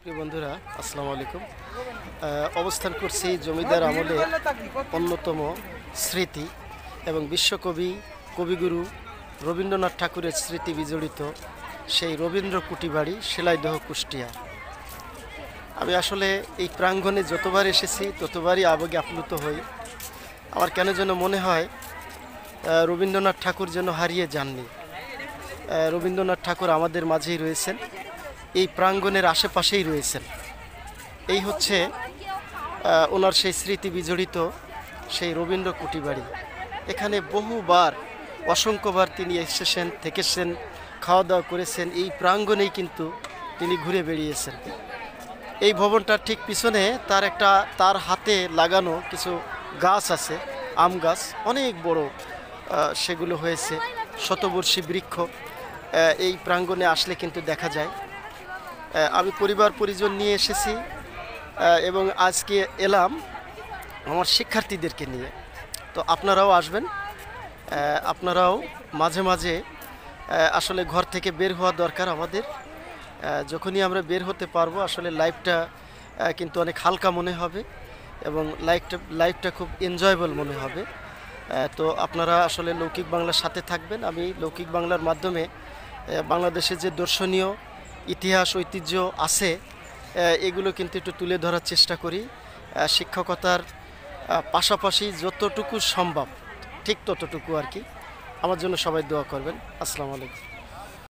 প্রিয় বন্ধুরা, আসসালামু আলাইকুম। অবস্থান করছি জমিদার আমলে অন্যতম স্মৃতি এবং বিশ্বকবি কবিগুরু রবীন্দ্রনাথ ঠাকুরের স্মৃতি বিজড়িত সেই রবীন্দ্র কুটিবাড়ি সেলাইদহ কুষ্টিয়া। আমি আসলে এই প্রাঙ্গণে যতবার এসেছি ততবারই আবেগে আপ্লুত হই। আমার কেন যেন মনে হয় রবীন্দ্রনাথ ঠাকুর যেন হারিয়ে যাননি। রবীন্দ্রনাথ ঠাকুর আমাদের মাঝেই রয়েছেন, এই প্রাঙ্গণের আশেপাশেই রয়েছেন। এই হচ্ছে ওনার সেই স্মৃতি বিজড়িত সেই রবীন্দ্র কুটিবাড়ি। এখানে বহুবার অসংখ্যবার তিনি এসেছেন, থেকেছেন, খাওয়া দাওয়া করেছেন। এই প্রাঙ্গণেই কিন্তু তিনি ঘুরে বেড়িয়েছেন। এই ভবনটার ঠিক পিছনে তার হাতে লাগানো কিছু গাছ আছে, আম গাছ, অনেক বড়। সেগুলো হয়েছে শতবর্ষী বৃক্ষ। এই প্রাঙ্গণে আসলে কিন্তু দেখা যায়। আমি পরিবার পরিজন নিয়ে এসেছি এবং আজকে এলাম আমার শিক্ষার্থীদেরকে নিয়ে। তো আপনারাও আসবেন, আপনারাও মাঝে মাঝে আসলে ঘর থেকে বের হওয়া দরকার আমাদের। যখনই আমরা বের হতে পারবো আসলে লাইফটা কিন্তু অনেক হালকা মনে হবে এবং লাইফটা খুব এনজয়েবল মনে হবে। তো আপনারা আসলে লৌকিক বাংলার সাথে থাকবেন। আমি লৌকিক বাংলার মাধ্যমে বাংলাদেশের যে দর্শনীয় ইতিহাস ঐতিহ্য আছে এগুলো কিন্তু একটু তুলে ধরার চেষ্টা করি। শিক্ষকতার পাশাপাশি যতটুকু সম্ভব ঠিক ততটুকু আর কি। আমার জন্য সবাই দোয়া করবেন। আসসালামু আলাইকুম।